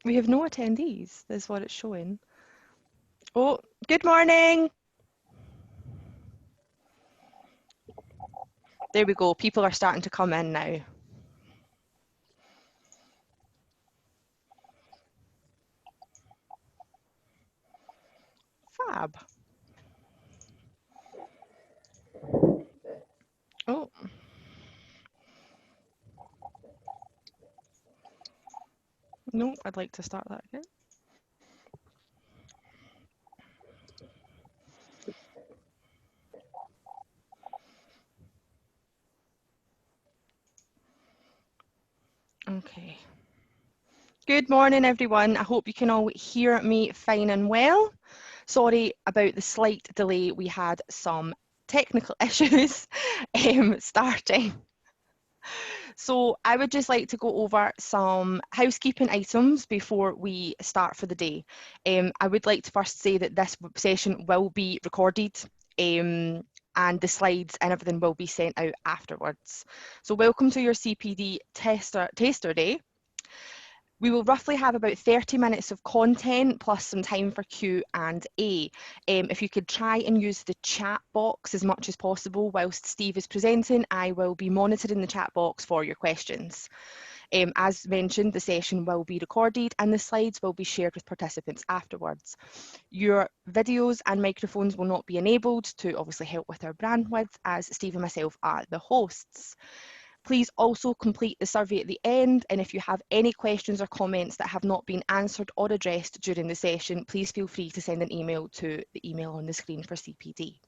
We have no attendees, is what it's showing. Oh, good morning. There we go. People are starting to come in now. Fab. Oh. No, I'd like to start that again. Okay. Good morning, everyone. I hope you can all hear me fine and well. Sorry about the slight delay. We had some technical issues starting. So I would just like to go over some housekeeping items before we start for the day. I would like to first say that this session will be recorded and the slides and everything will be sent out afterwards. So welcome to your CPD taster day. We will roughly have about 30 minutes of content plus some time for Q&A. If you could try and use the chat box as much as possible whilst Steve is presenting, I will be monitoring the chat box for your questions. As mentioned, the session will be recorded and the slides will be shared with participants afterwards. Your videos and microphones will not be enabled to obviously help with our bandwidth, as Steve and myself are the hosts. Please also complete the survey at the end, and if you have any questions or comments that have not been answered or addressed during the session, please feel free to send an email to the email on the screen for CPD.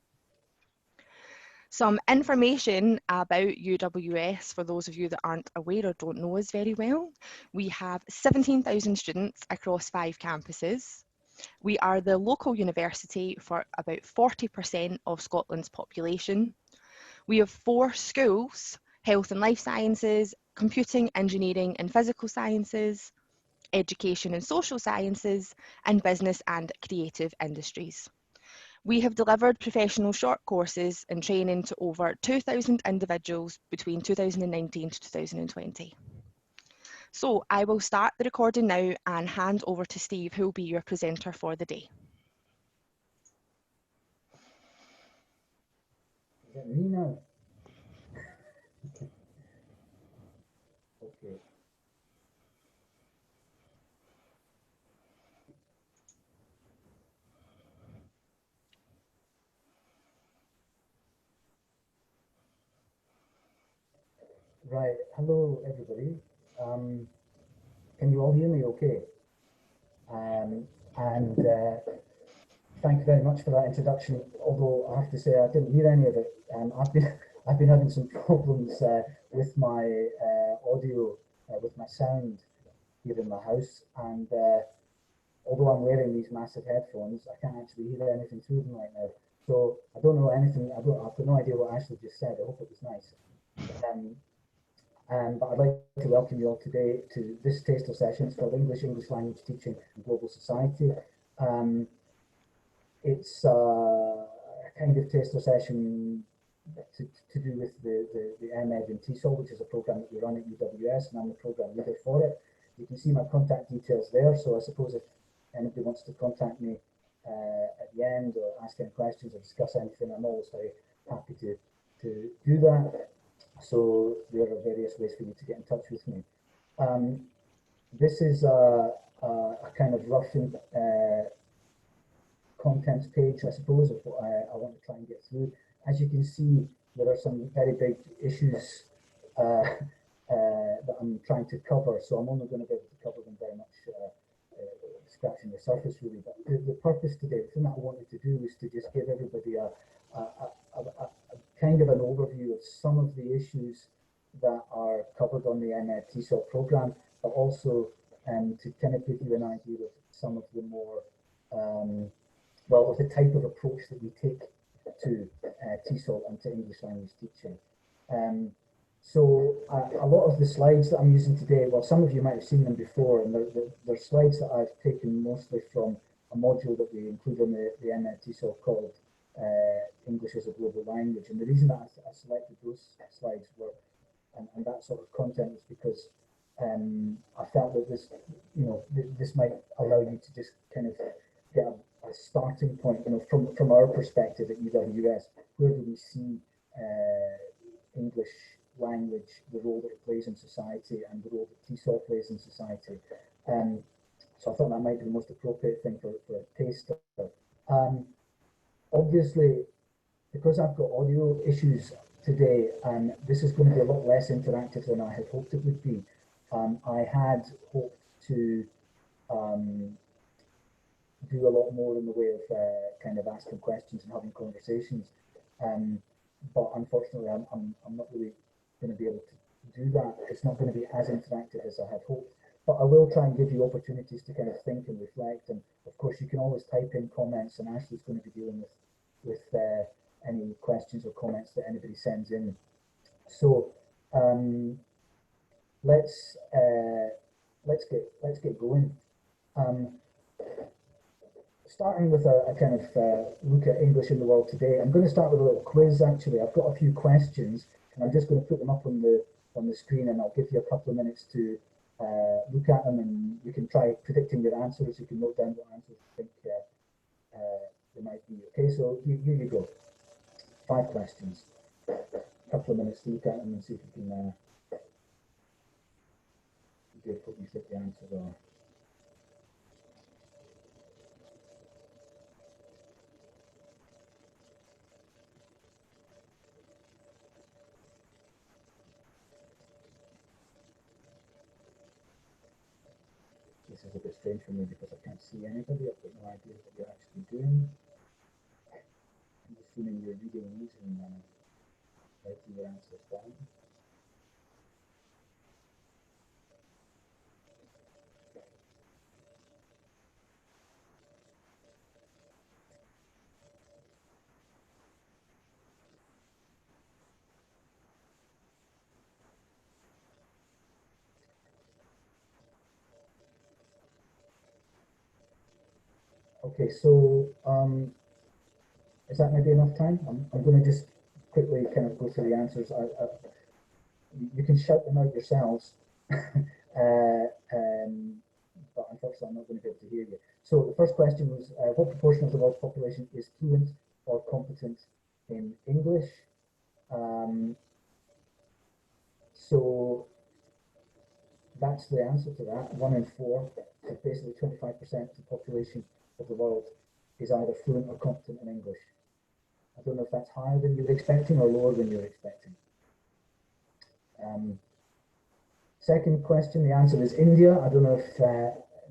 Some information about UWS for those of you that aren't aware or don't know us very well. We have 17,000 students across 5 campuses. We are the local university for about 40% of Scotland's population. We have 4 schools: health and life sciences, computing, engineering and physical sciences, education and social sciences, and business and creative industries. We have delivered professional short courses and training to over 2,000 individuals between 2019 to 2020. So I will start the recording now and hand over to Steve, who will be your presenter for the day. Is it me now? Okay. Right. Hello, everybody. Can you all hear me okay? And thank you very much for that introduction. Although I have to say I didn't hear any of it. I've been having some problems with my audio, with my sound here in my house, and although I'm wearing these massive headphones, I can't actually hear anything through them right now. So I don't know anything. I've got no idea what Ashley just said. I hope it was nice. But I'd like to welcome you all today to this taster session. It's called English Language Teaching and Global Society. It's a kind of taster session to do with the MEd and TESOL, which is a program that we run at UWS, and I'm the program leader for it. You can see my contact details there, so I suppose if anybody wants to contact me at the end or ask any questions or discuss anything, I'm always very happy to do that. So there are various ways for you to get in touch with me. This is a kind of rough contents page, I suppose, of what I want to try and get through. As you can see, there are some very big issues that I'm trying to cover, so I'm only going to be able to cover them very much scratching the surface, really. But the purpose today, the thing that I wanted to do is to just give everybody a kind of an overview of some of the issues that are covered on the MEd TESOL program, but also to kind of give you an idea of some of the more, well, of the type of approach that we take to TESOL and to English language teaching. So a lot of the slides that I'm using today, well, some of you might have seen them before, and they're slides that I've taken mostly from a module that we include on the MEd TESOL called English as a Global Language. And the reason that I selected those slides were, and that sort of content was because I felt that this, you know, this might allow you to just kind of get a starting point, you know, from our perspective at UWS. Where do we see English language, the role that it plays in society, and the role that TESOL plays in society? So I thought that might be the most appropriate thing for a taster. Obviously, because I've got audio issues today, and this is going to be a lot less interactive than I had hoped it would be. I had hoped to do a lot more in the way of kind of asking questions and having conversations, but unfortunately, I'm not really going to be able to do that. It's not going to be as interactive as I had hoped. But I will try and give you opportunities to kind of think and reflect. And of course, you can always type in comments, and Ashley's going to be dealing with any questions or comments that anybody sends in. So let's get going. Starting with a kind of look at English in the world today. I'm going to start with a little quiz. Actually, I've got a few questions, and I'm just going to put them up on the screen, and I'll give you a couple of minutes to look at them, and you can try predicting your answers. You can note down what answers you think they might be. Okay, so here you go. 5 questions. A couple of minutes to look at them and see if you can give what you think the answers are. This is a bit strange for me because I can't see anybody. I've got no idea what you're actually doing. I'm assuming you're reading these and writing your answers down. Okay, so is that maybe enough time? I'm going to just quickly kind of go through the answers. You can shout them out yourselves, but unfortunately I'm not going to be able to hear you. So the first question was, what proportion of the world's population is fluent or competent in English? So that's the answer to that, 1 in 4. So basically 25% of the population of the world is either fluent or competent in English. I don't know if that's higher than you were expecting or lower than you were expecting. Second question, the answer is India. I don't know if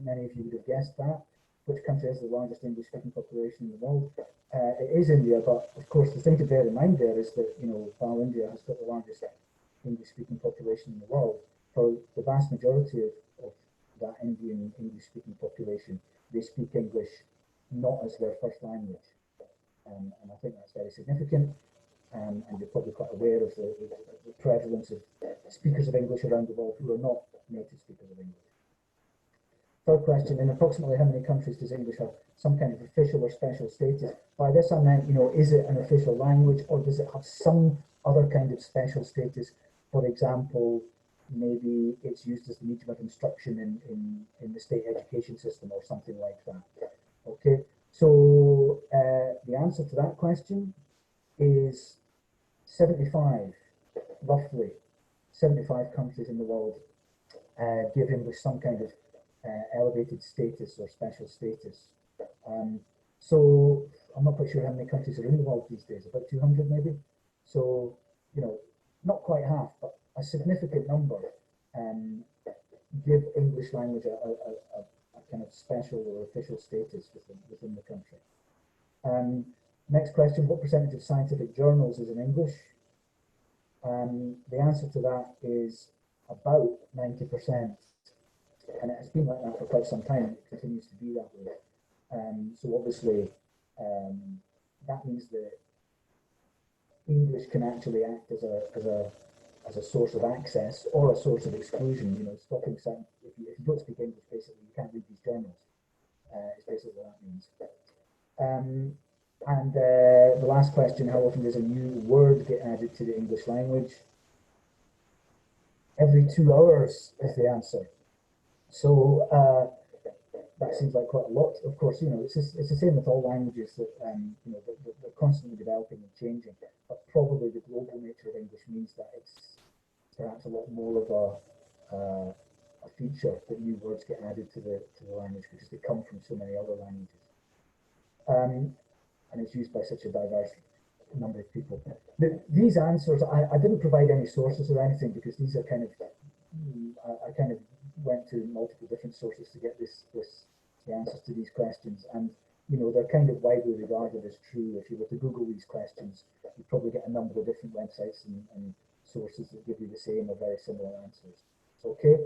many of you would have guessed that. Which country has the largest English-speaking population in the world? It is India, but of course the thing to bear in mind there is that, you know, while India has got the largest English-speaking population in the world, for the vast majority of that Indian English-speaking population, they speak English not as their first language. And I think that's very significant. And you're probably quite aware of the prevalence of speakers of English around the world who are not native speakers of English. Third question, in approximately how many countries does English have some kind of official or special status? By this I meant, you know, is it an official language or does it have some other kind of special status? For example, maybe it's used as the medium of instruction in the state education system or something like that. Okay, so the answer to that question is 75, roughly 75 countries in the world give English some kind of elevated status or special status. So I'm not quite sure how many countries are in the world these days, about 200 maybe. So, you know, not quite half, but a significant number give English language a kind of special or official status within the country. Next question, what percentage of scientific journals is in English? The answer to that is about 90%. And it's been like that for quite some time. It continues to be that way. So obviously, that means that English can actually act as a source of access or a source of exclusion. You know, stopping some. If you don't speak English, basically you can't read these journals. Is basically what that means. And the last question: how often does a new word get added to the English language? Every 2 hours is the answer. So that seems like quite a lot. Of course, it's the same with all languages that they're constantly developing and changing. But probably the global nature of English means that it's perhaps a lot more of a feature that new words get added to the language because they come from so many other languages, and it's used by such a diverse number of people. These answers, I didn't provide any sources or anything because these are kind of I kind of went to multiple different sources to get the answers to these questions, and they're kind of widely regarded as true. If you were to Google these questions, you'd probably get a number of different websites and sources that give you the same or very similar answers. Okay,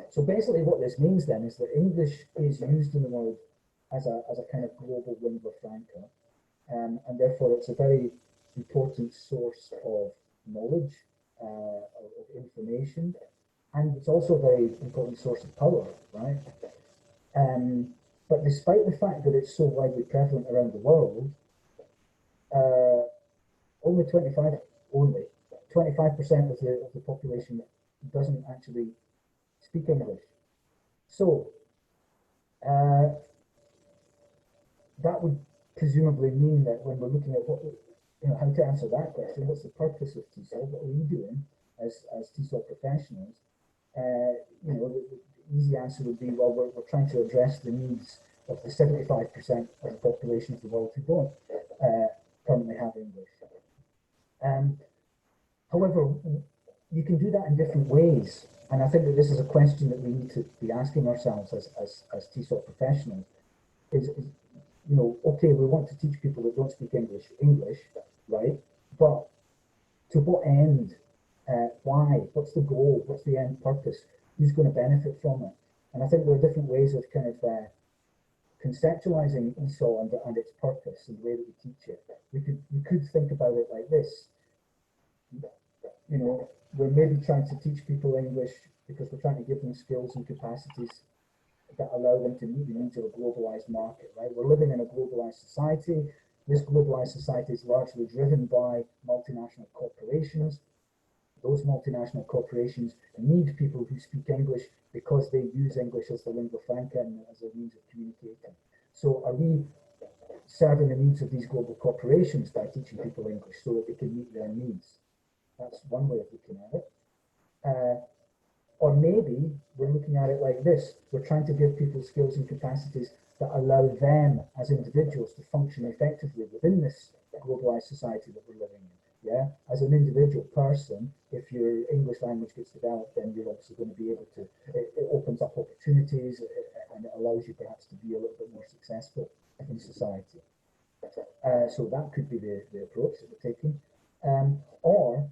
so basically what this means then is that English is used in the world as a kind of global lingua franca, and therefore it's a very important source of knowledge, of information, and it's also a very important source of power, right? But despite the fact that it's so widely prevalent around the world, uh, only 25% of the population doesn't actually speak English. So that would presumably mean that when we're looking at how to answer that question, what's the purpose of TESOL? What are we doing as TESOL professionals? The easy answer would be, well, we're trying to address the needs of the 75% of the population of the world who don't currently have English. However, you can do that in different ways, and I think that this is a question that we need to be asking ourselves as TESOL professionals. Is okay, we want to teach people that don't speak English, right? But to what end? Why? What's the goal? What's the end purpose? Who's going to benefit from it? And I think there are different ways of kind of conceptualizing ESOL and its purpose and the way that we teach it. We could think about it like this. We're maybe trying to teach people English because we're trying to give them skills and capacities that allow them to meet the needs of a globalized market, right? We're living in a globalized society. This globalized society is largely driven by multinational corporations. Those multinational corporations need people who speak English because they use English as the lingua franca and as a means of communicating. So are we serving the needs of these global corporations by teaching people English so that they can meet their needs? That's one way of looking at it. Or maybe we're looking at it like this. We're trying to give people skills and capacities that allow them as individuals to function effectively within this globalized society that we're living in. Yeah, as an individual person, if your English language gets developed, then you're obviously going to be able to, it opens up opportunities and it allows you perhaps to be a little bit more successful in society. So that could be the approach that we're taking. Or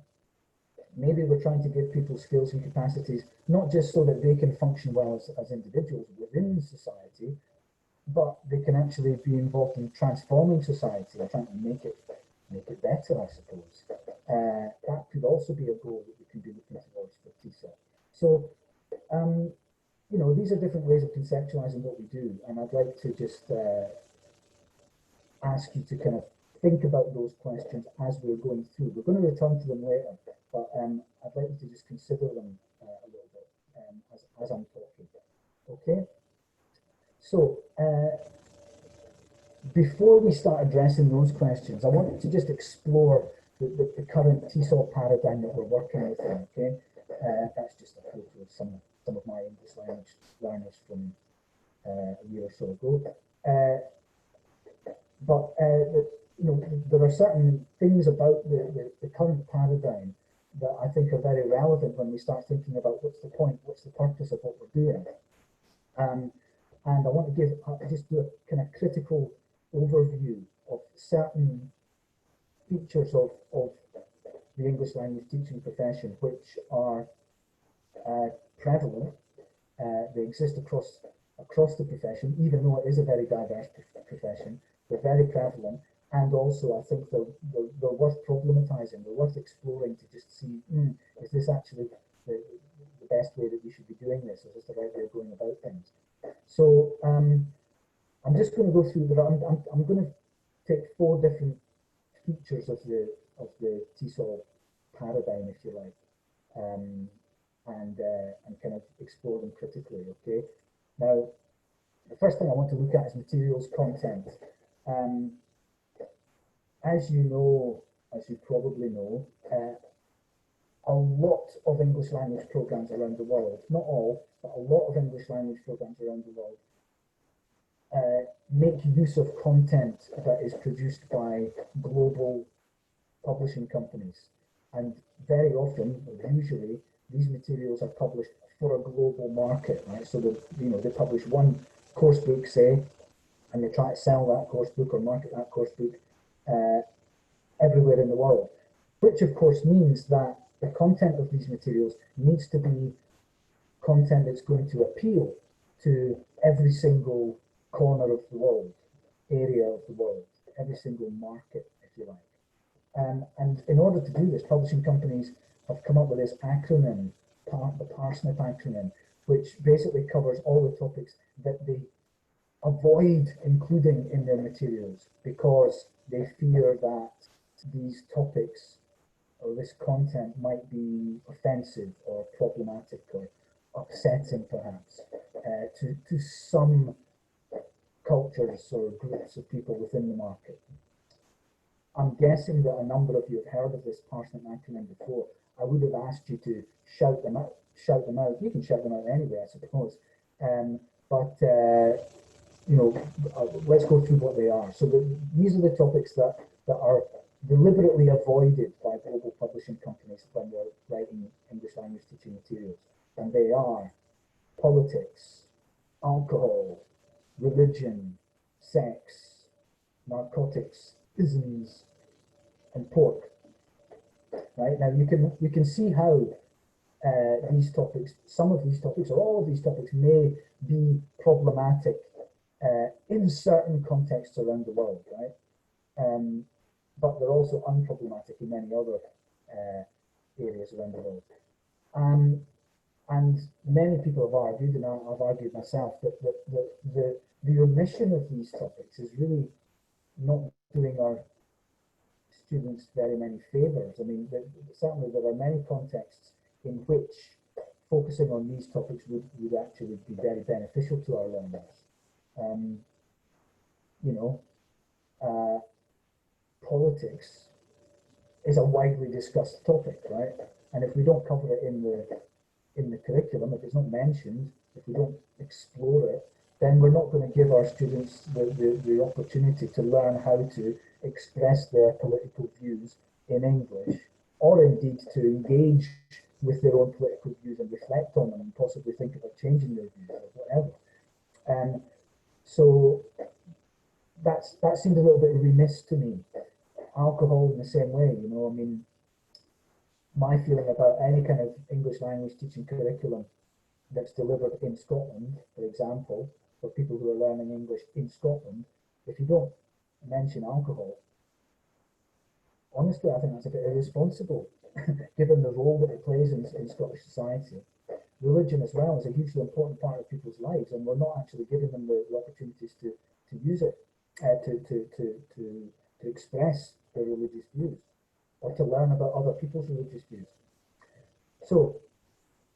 maybe we're trying to give people skills and capacities, not just so that they can function well as individuals within society, but they can actually be involved in transforming society and trying to make it better, I suppose. That could also be a goal that we can be looking towards for TESOL. So, these are different ways of conceptualizing what we do, and I'd like to just ask you to kind of think about those questions as we're going through. We're going to return to them later, but I'd like you to just consider them a little bit as I'm talking. Okay? So, before we start addressing those questions, I wanted to just explore the current TESOL paradigm that we're working with. Okay, that's just a photo of some of my English language learners from a year or so ago. But there are certain things about the current paradigm that I think are very relevant when we start thinking about what's the point, what's the purpose of what we're doing. And I want to just do a kind of critical overview of certain features of the English language teaching profession, which are prevalent. They exist across the profession, even though it is a very diverse profession. They're very prevalent, and also I think they're worth problematizing. They're worth exploring to just see, is this actually the best way that we should be doing this? Is this the right way of going about things? So I'm just going to go through. I'm going to take 4 different features of the TESOL paradigm, if you like, and and kind of explore them critically. Okay. Now, the first thing I want to look at is materials content. As you know, as you probably know, a lot of English language programs around the world, not all, but a lot of English language programs around the world make use of content that is produced by global publishing companies. And very often, or usually, these materials are published for a global market, right? So they publish one course book, say, and they try to sell that course book or market that course book everywhere in the world, which of course means that the content of these materials needs to be content that's going to appeal to every single corner of the world, area of the world, every single market, if you like. And in order to do this, publishing companies have come up with this acronym, the PARSNIP acronym, which basically covers all the topics that they avoid including in their materials because they fear that these topics or this content might be offensive or problematic or upsetting perhaps to some cultures or groups of people within the market. I'm guessing that a number of you have heard of this parsnip acronym before. I would have asked you to shout them out. You can shout them out anyway, I suppose. Let's go through what they are. So these are the topics that are deliberately avoided by global publishing companies when they're writing English language teaching materials. And they are politics, alcohol, religion, sex, narcotics, isms, and pork. Right now, you can see how these topics, some of these topics, or all of these topics, may be problematic in certain contexts around the world, right? But they're also unproblematic in many other areas around the world. And many people have argued, and I've argued myself, that the omission of these topics is really not doing our students very many favours. I mean, certainly there are many contexts in which focusing on these topics would actually be very beneficial to our learners. Politics is a widely discussed topic, right? And if we don't cover it in the curriculum, if it's not mentioned, if we don't explore it, then we're not going to give our students the opportunity to learn how to express their political views in English, or indeed to engage with their own political views and reflect on them and possibly think about changing their views or whatever. So that seemed a little bit remiss to me. Alcohol in the same way, I mean, my feeling about any kind of English language teaching curriculum that's delivered in Scotland, for example, for people who are learning English in Scotland, if you don't mention alcohol, honestly, I think that's a bit irresponsible, given the role that it plays in Scottish society. Religion as well is a hugely important part of people's lives, and we're not actually giving them the opportunities to use it, to express their religious views, or to learn about other people's religious views. So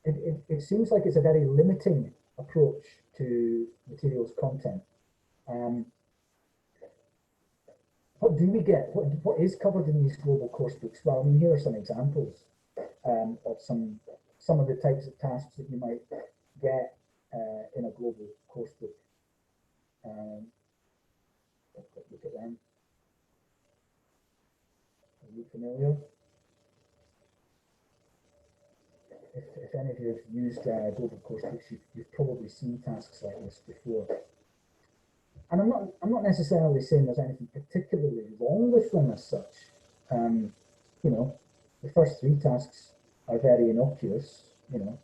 it seems like it's a very limiting approach to materials content. What do we get? What is covered in these global course books? Well, I mean, here are some examples of some of the types of tasks that you might get in a global course book. Look at them. Are you familiar? If any of you have used global course books, you've probably seen tasks like this before. And I'm not necessarily saying there's anything particularly wrong with them as such. The first three tasks are very innocuous. There's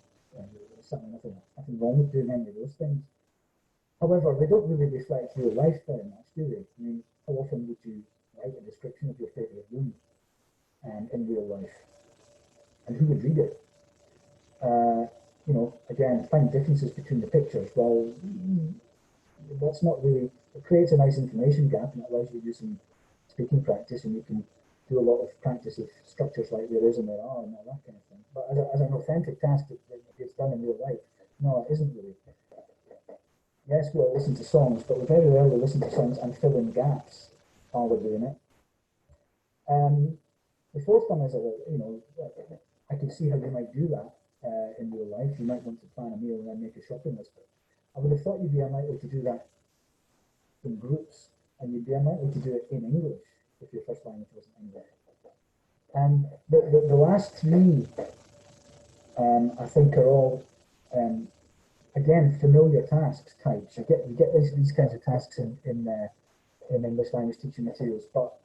certainly nothing wrong with doing any of those things. However, they don't really reflect real life very much, do they? I mean, how often would you write a description of your favourite room in real life? And who would read it? Again, find differences between the pictures. Well, that's not really, it creates a nice information gap, and it allows you to do some speaking practice, and you can do a lot of practice of structures like there is and there are and all that kind of thing. But as an authentic task that done in real life. No, it isn't really. Yes, we'll listen to songs, but we very rarely listen to songs and fill in gaps while we're doing it. The fourth one is, I can see how you might do that in real life. You might want to plan a meal and then make a shopping list. I would have thought you'd be unlikely to do that in groups, and you'd be unlikely to do it in English if your first language wasn't English. The last three, I think, are all again familiar tasks types. You get these kinds of tasks in English language teaching materials, but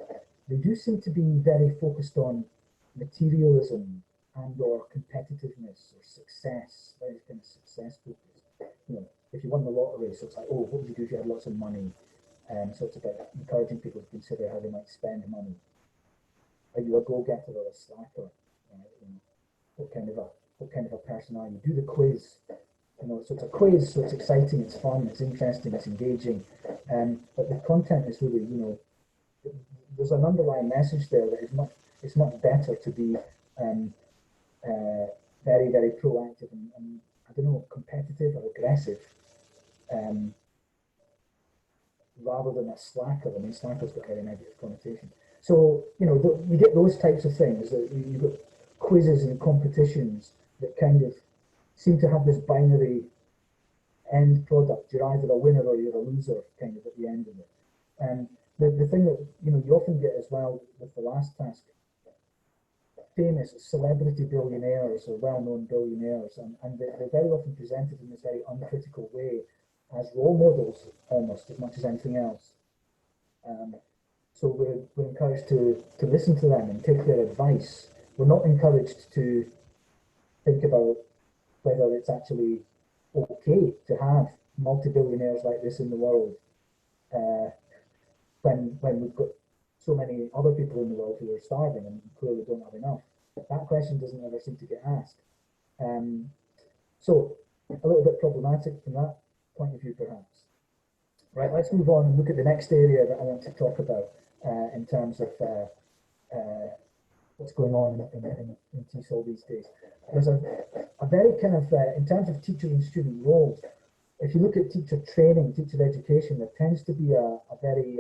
they do seem to be very focused on materialism and or competitiveness or success, very kind of success focused. You know, if you won the lottery, so it's like, oh, what would you do if you had lots of money? So it's about encouraging people to consider how they might spend money. Are you a go-getter or a slacker? You know, what kind of a person are you? Do the quiz. You know, so it's a quiz, so it's exciting, it's fun, it's interesting, it's engaging, but the content is really, you know, there's an underlying message there that it's much better to be very, very proactive and I don't know, competitive or aggressive, rather than a slacker. I mean, slacker's got a very negative connotation. So, you know, you get those types of things. That you've got quizzes and competitions that kind of seem to have this binary end product. You're either a winner or you're a loser, kind of at the end of it. And the thing that you often get as well with the last task, famous celebrity billionaires or well-known billionaires, and they're very often presented in this very uncritical way as role models almost as much as anything else. So we're encouraged to listen to them and take their advice. We're not encouraged to think about whether it's actually okay to have multi-billionaires like this in the world when we've got so many other people in the world who are starving and clearly don't have enough. That question doesn't ever seem to get asked. So a little bit problematic from that point of view, perhaps. Right, let's move on and look at the next area that I want to talk about in terms of what's going on in TESOL these days. There's a very kind of, in terms of teacher and student roles, if you look at teacher training, teacher education, there tends to be a very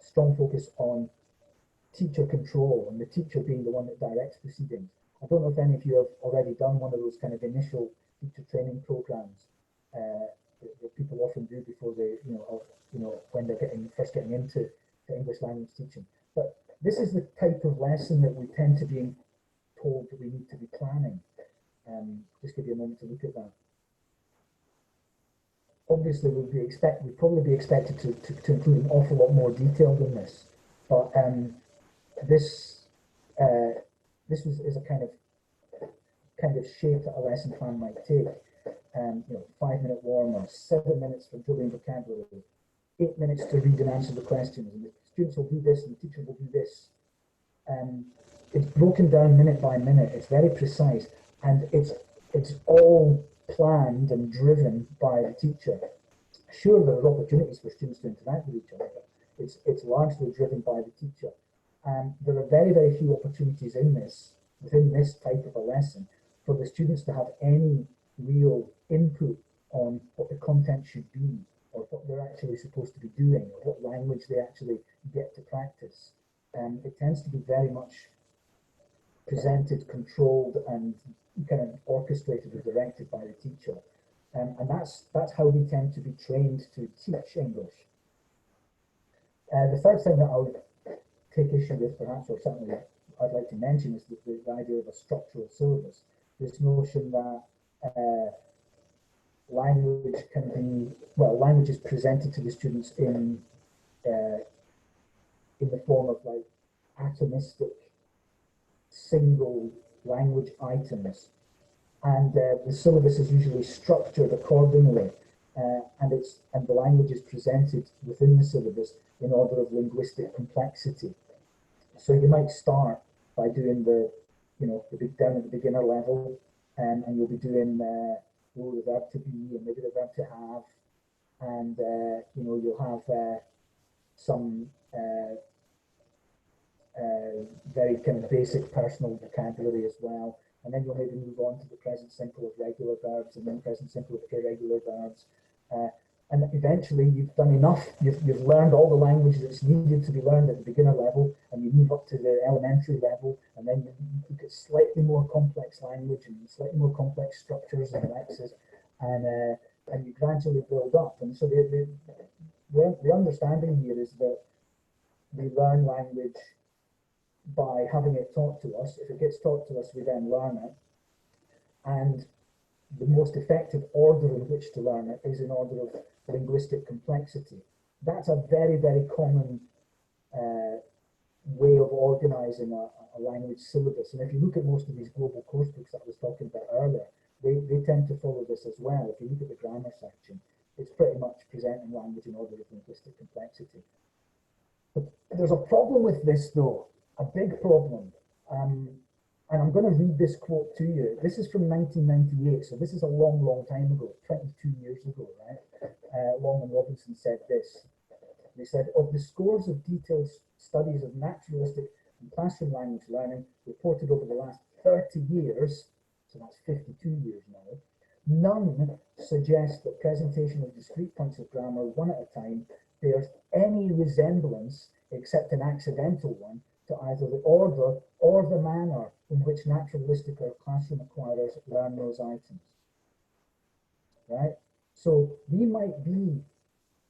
strong focus on teacher control and the teacher being the one that directs proceedings. I don't know if any of you have already done one of those kind of initial teacher training programs that people often do before they, when they're first getting into the English language teaching. But this is the type of lesson that we tend to be told that we need to be planning. Just give you a moment to look at that. Obviously, we'd probably be expected to include an awful lot more detail than this, but this is a kind of shape that a lesson plan might take. 5-minute warm-up, 7 minutes for drilling vocabulary, 8 minutes to read and answer the questions, and the students will do this and the teacher will do this. It's broken down minute by minute. It's very precise, and it's all planned and driven by the teacher. Sure, there are opportunities for students to interact with each other, but it's largely driven by the teacher. And there are very, very few opportunities within this type of a lesson for the students to have any real input on what the content should be, or what they're actually supposed to be doing, or what language they actually get to practice. It tends to be very much presented, controlled, and kind of orchestrated or directed by the teacher. And that's how we tend to be trained to teach English. The third thing that I would take issue with, perhaps, or certainly I'd like to mention, is the idea of a structural syllabus. This notion that language is presented to the students in the form of like atomistic single language items, and the syllabus is usually structured accordingly, and the language is presented within the syllabus in order of linguistic complexity. So you might start by doing down at the beginner level, and you'll be doing the verb to be and maybe the verb to have, and you'll have some very kind of basic personal vocabulary as well. And then you'll maybe move on to the present simple of regular verbs and then present simple of irregular verbs. And eventually you've done enough, you've learned all the language that's needed to be learned at the beginner level, and you move up to the elementary level, and then you look at slightly more complex language and slightly more complex structures and lexes, and you gradually build up. And so the understanding here is that we learn language by having it taught to us. If it gets taught to us, we then learn it. And the most effective order in which to learn it is in order of linguistic complexity. That's a very, very common way of organizing a language syllabus. And if you look at most of these global course books that I was talking about earlier, they tend to follow this as well. If you look at the grammar section, it's pretty much presenting language in order of linguistic complexity. But there's a problem with this, though, a big problem. And I'm going to read this quote to you. This is from 1998, so this is a long, long time ago, 22 years ago, right? Long and Robinson said this. They said, of the scores of detailed studies of naturalistic and classroom language learning reported over the last 30 years, so that's 52 years now, none suggest that presentation of discrete points of grammar, one at a time, bears any resemblance, except an accidental one, to either the order or the manner in which naturalistic or classroom acquirers learn those items. Right? So we might be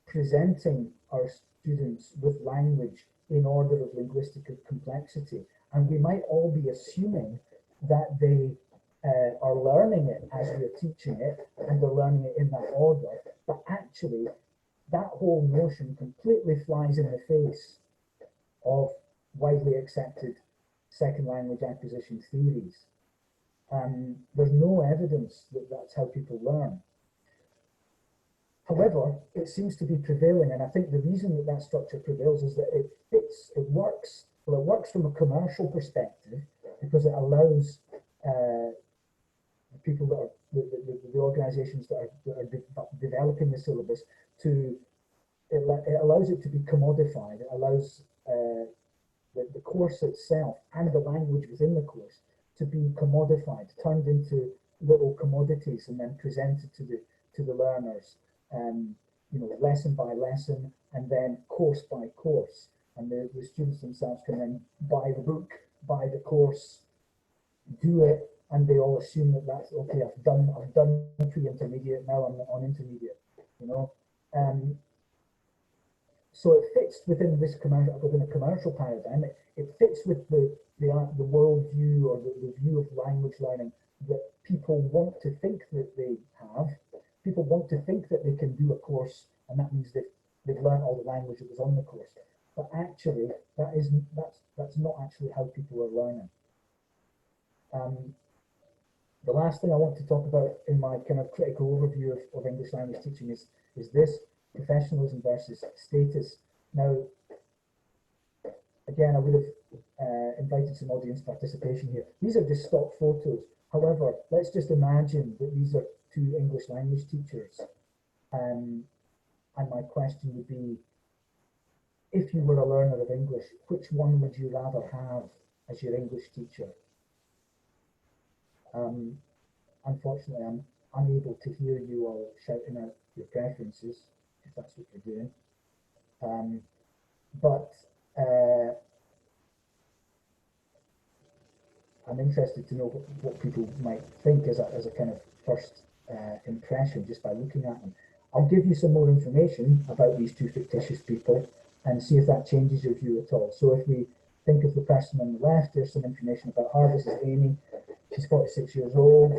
presenting our students with language in order of linguistic complexity, and we might all be assuming that they are learning it as we're teaching it, and they're learning it in that order, but actually that whole notion completely flies in the face of widely accepted second language acquisition theories. There's no evidence that that's how people learn. However, it seems to be prevailing, and I think the reason that that structure prevails is that it fits, it works. Well, it works from a commercial perspective because it allows the people that are the organisations that are developing the syllabus to it allows it to be commodified. It allows the course itself and the language within the course to be commodified, turned into little commodities, and then presented to the learners, you know, lesson by lesson, and then course by course. And the students themselves can then buy the book, buy the course, do it, and they all assume that that's okay. I've done pre-intermediate, now I'm on intermediate. You know. So it fits within this a commercial paradigm. It fits with the worldview or the view of language learning that people want to think that they have. People want to think that they can do a course, and that means they've learned all the language that was on the course. But actually, that's not actually how people are learning. The last thing I want to talk about in my kind of critical overview of English language teaching is this: professionalism versus status. Now, again, I would have invited some audience participation here. These are just stock photos. However, let's just imagine that these are two English language teachers. And my question would be, if you were a learner of English, which one would you rather have as your English teacher? Unfortunately, I'm unable to hear you all shouting out your preferences, if that's what you're doing. But I'm interested to know what people might think as a kind of first impression just by looking at them. I'll give you some more information about these two fictitious people and see if that changes your view at all. So if we think of the person on the left, there's some information about her. This is Amy. She's 46 years old.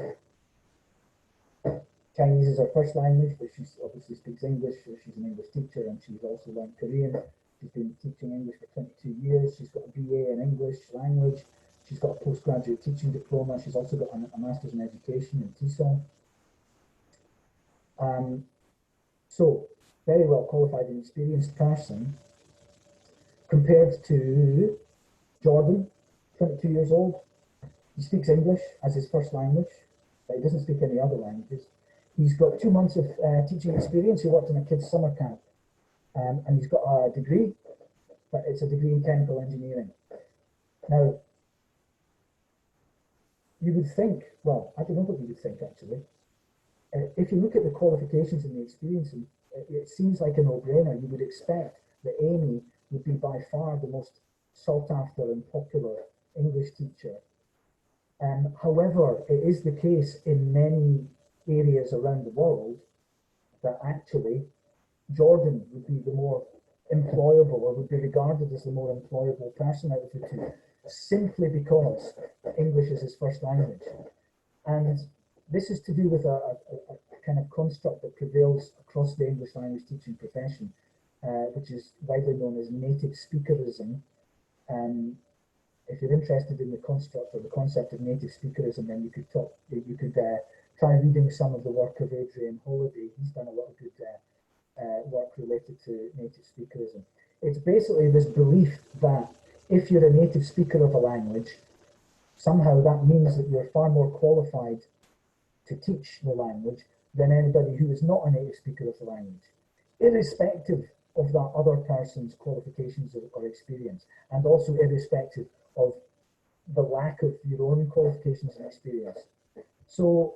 Chinese is her first language, but she obviously speaks English, so she's an English teacher, and she's also learned Korean. She's been teaching English for 22 years. She's got a BA in English language. She's got a postgraduate teaching diploma. She's also got a master's in education in TESOL. So, very well qualified and experienced person, compared to Jordan, 22 years old. He speaks English as his first language, but he doesn't speak any other languages. He's got 2 months of teaching experience. He worked in a kids' summer camp, and he's got a degree, but it's a degree in chemical engineering. Now, you would think, well, I don't know what you would think actually. If you look at the qualifications and the experience, it seems like a no-brainer. You would expect that Amy would be by far the most sought after and popular English teacher. However, it is the case in many areas around the world that actually Jordan would be the more employable, or would be regarded as the more employable person out of the two, simply because English is his first language. And this is to do with a kind of construct that prevails across the English language teaching profession, which is widely known as native speakerism. If you're interested in the construct or the concept of native speakerism, then you could try reading some of the work of Adrian Holiday. He's done a lot of good work related to native speakerism. It's basically this belief that if you're a native speaker of a language, somehow that means that you're far more qualified to teach the language than anybody who is not a native speaker of the language, irrespective of that other person's qualifications or experience, and also irrespective of the lack of your own qualifications and experience. So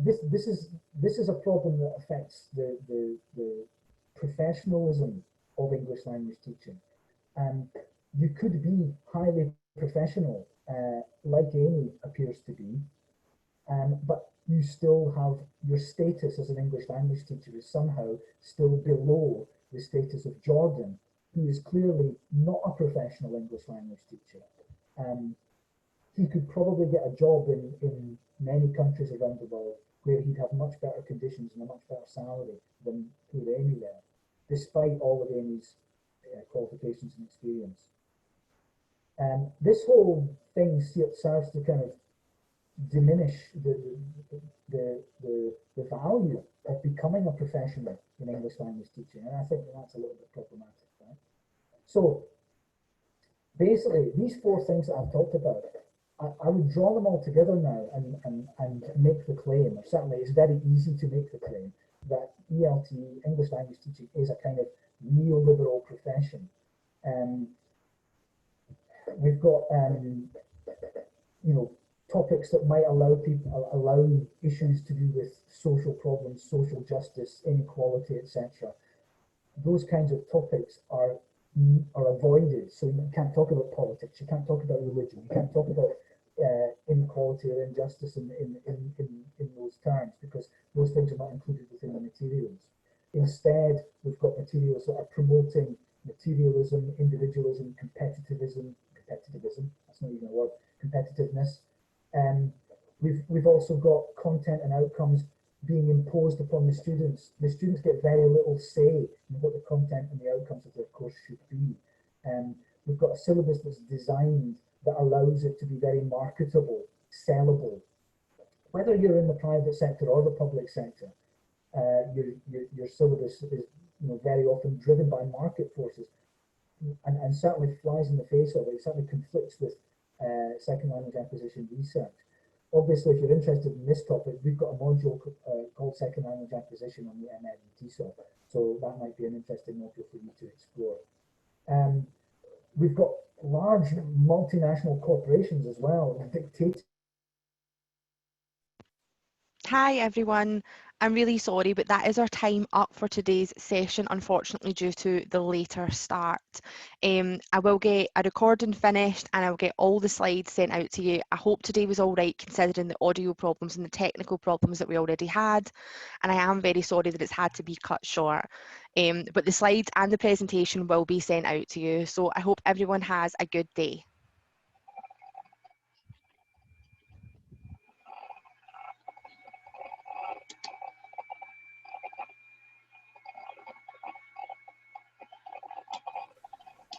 this is a problem that affects the professionalism of English language teaching. And you could be highly professional, like Amy appears to be, but you still have your status as an English language teacher is somehow still below the status of Jordan, who is clearly not a professional English language teacher. He could probably get a job in many countries around the world where he'd have much better conditions and a much better salary than poor Amy there, despite all of Amy's qualifications and experience. This whole thing serves to kind of diminish the value of becoming a professional in English language teaching, and I think that's a little bit problematic, right? So basically, these four things that I've talked about, I would draw them all together now and make the claim, or certainly it's very easy to make the claim, that ELT, English language teaching, is a kind of neoliberal profession. We've got, topics that might allow issues to do with social problems, social justice, inequality, etc. Those kinds of topics are avoided. So you can't talk about politics, you can't talk about religion, you can't talk about inequality or injustice in those terms, because those things are not included within the materials. Instead, we've got materials that are promoting materialism, individualism, competitivism, that's not even a word, competitiveness. We've also got content and outcomes being imposed upon the students. The students get very little say in what the content and the outcomes of their course should be. We've got a syllabus that's designed that allows it to be very marketable, sellable. Whether you're in the private sector or the public sector, your syllabus is very often driven by market forces, and certainly flies in the face of it. It certainly conflicts with second language acquisition research. Obviously, if you're interested in this topic, we've got a module called Second Language Acquisition on the MET and TESOL, so that might be an interesting module for you to explore. We've got large multinational corporations as well, dictating. Hi everyone, I'm really sorry, but that is our time up for today's session, unfortunately due to the later start. I will get a recording finished and I'll get all the slides sent out to you. I hope today was all right considering the audio problems and the technical problems that we already had, and I am very sorry that it's had to be cut short. But the slides and the presentation will be sent out to you, so I hope everyone has a good day.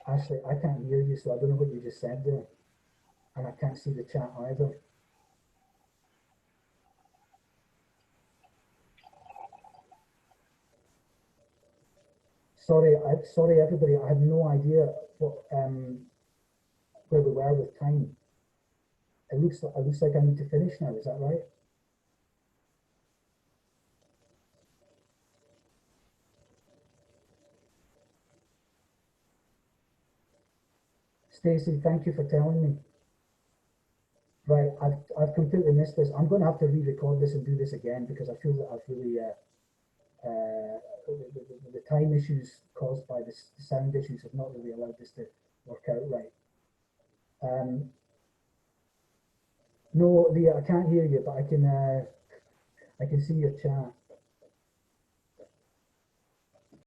Ashley, I can't hear you, so I don't know what you just said there. And I can't see the chat either. Sorry everybody, I had no idea what, where we were with time. It looks like I need to finish now, is that right? Stacey, thank you for telling me. Right, I've completely missed this. I'm going to have to re-record this and do this again because I feel that I've really the time issues caused by the sound issues have not really allowed this to work out right. No, Leah, I can't hear you, but I can see your chat.